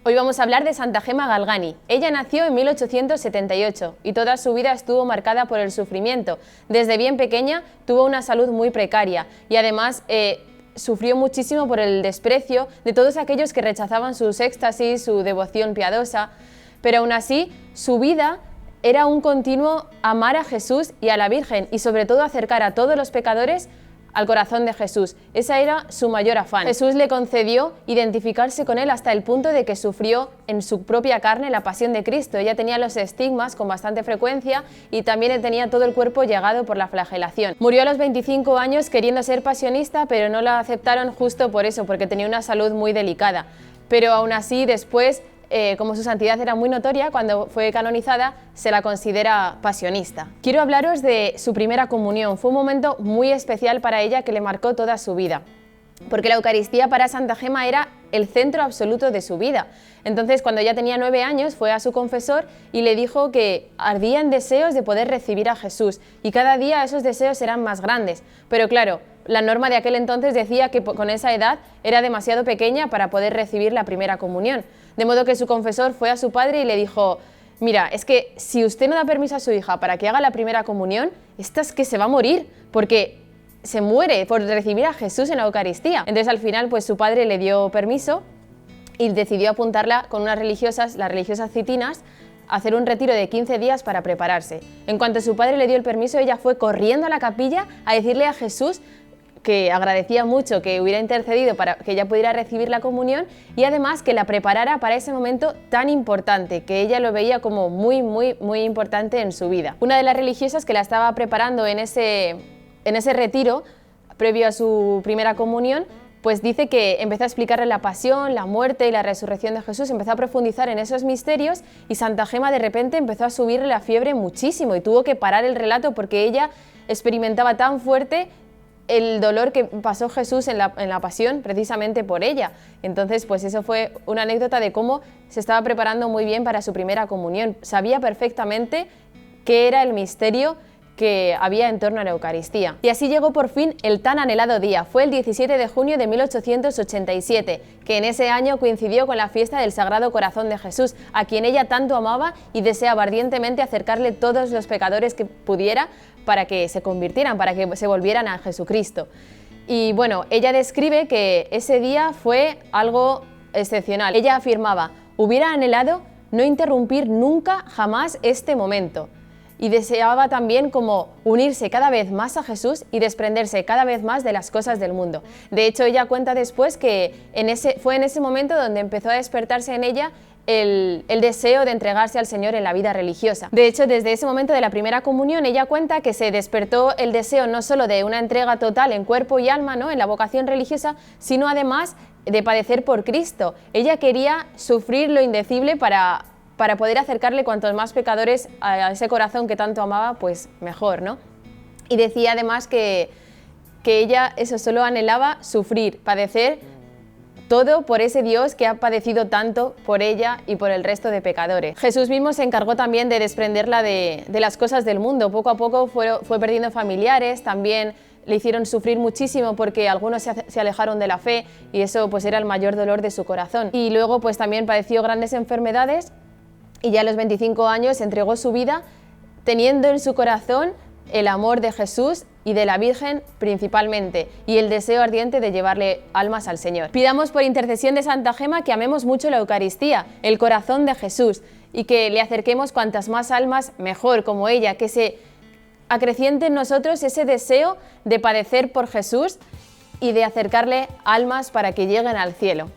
Hoy vamos a hablar de Santa Gema Galgani. Ella nació en 1878 y toda su vida estuvo marcada por el sufrimiento. Desde bien pequeña tuvo una salud muy precaria y además sufrió muchísimo por el desprecio de todos aquellos que rechazaban sus éxtasis, su devoción piadosa, pero aún así su vida era un continuo amar a Jesús y a la Virgen y sobre todo acercar a todos los pecadores al corazón de Jesús. Ese era su mayor afán. Jesús le concedió identificarse con él hasta el punto de que sufrió en su propia carne la pasión de Cristo. Ella tenía los estigmas con bastante frecuencia y también tenía todo el cuerpo llagado por la flagelación. Murió a los 25 años queriendo ser pasionista, pero no la aceptaron justo por eso, porque tenía una salud muy delicada. Pero aún así después, como su santidad era muy notoria, cuando fue canonizada se la considera pasionista. Quiero hablaros de su primera comunión. Fue un momento muy especial para ella que le marcó toda su vida, porque la Eucaristía para Santa Gema era el centro absoluto de su vida. Entonces, cuando ella tenía 9 años, fue a su confesor y le dijo que ardía en deseos de poder recibir a Jesús, y cada día esos deseos eran más grandes. Pero claro, la norma de aquel entonces decía que con esa edad era demasiado pequeña para poder recibir la primera comunión. De modo que su confesor fue a su padre y le dijo: mira, es que si usted no da permiso a su hija para que haga la primera comunión, esta es que se va a morir, porque se muere por recibir a Jesús en la Eucaristía. Entonces al final pues su padre le dio permiso y decidió apuntarla con unas religiosas, las religiosas citinas, a hacer un retiro de 15 días para prepararse. En cuanto su padre le dio el permiso, ella fue corriendo a la capilla a decirle a Jesús que agradecía mucho que hubiera intercedido para que ella pudiera recibir la comunión y además que la preparara para ese momento tan importante, que ella lo veía como muy importante en su vida. Una de las religiosas que la estaba preparando en ese retiro, previo a su primera comunión, pues dice que empezó a explicarle la pasión, la muerte y la resurrección de Jesús, empezó a profundizar en esos misterios y Santa Gema de repente empezó a subirle la fiebre muchísimo y tuvo que parar el relato porque ella experimentaba tan fuerte el dolor que pasó Jesús en la pasión precisamente por ella. Entonces, pues eso fue una anécdota de cómo se estaba preparando muy bien para su primera comunión. Sabía perfectamente qué era el misterio que había en torno a la Eucaristía. Y así llegó por fin el tan anhelado día. Fue el 17 de junio de 1887, que en ese año coincidió con la fiesta del Sagrado Corazón de Jesús, a quien ella tanto amaba y deseaba ardientemente acercarle todos los pecadores que pudiera para que se convirtieran, para que se volvieran a Jesucristo. Y bueno, ella describe que ese día fue algo excepcional. Ella afirmaba: hubiera anhelado no interrumpir nunca jamás este momento. Y deseaba también como unirse cada vez más a Jesús y desprenderse cada vez más de las cosas del mundo. De hecho, ella cuenta después que fue en ese momento donde empezó a despertarse en ella el deseo de entregarse al Señor en la vida religiosa. De hecho, desde ese momento de la primera comunión, ella cuenta que se despertó el deseo no solo de una entrega total en cuerpo y alma, ¿no?, en la vocación religiosa, sino además de padecer por Cristo. Ella quería sufrir lo indecible para poder acercarle cuantos más pecadores a ese corazón que tanto amaba, pues mejor, ¿no? Y decía además que ella eso solo anhelaba sufrir, padecer todo por ese Dios que ha padecido tanto por ella y por el resto de pecadores. Jesús mismo se encargó también de desprenderla de las cosas del mundo. Poco a poco fue perdiendo familiares, también le hicieron sufrir muchísimo porque algunos se alejaron de la fe y eso pues era el mayor dolor de su corazón. Y luego pues también padeció grandes enfermedades y ya a los 25 años entregó su vida teniendo en su corazón el amor de Jesús y de la Virgen principalmente, y el deseo ardiente de llevarle almas al Señor. Pidamos por intercesión de Santa Gema que amemos mucho la Eucaristía, el corazón de Jesús, y que le acerquemos cuantas más almas mejor, como ella, que se acreciente en nosotros ese deseo de padecer por Jesús y de acercarle almas para que lleguen al cielo.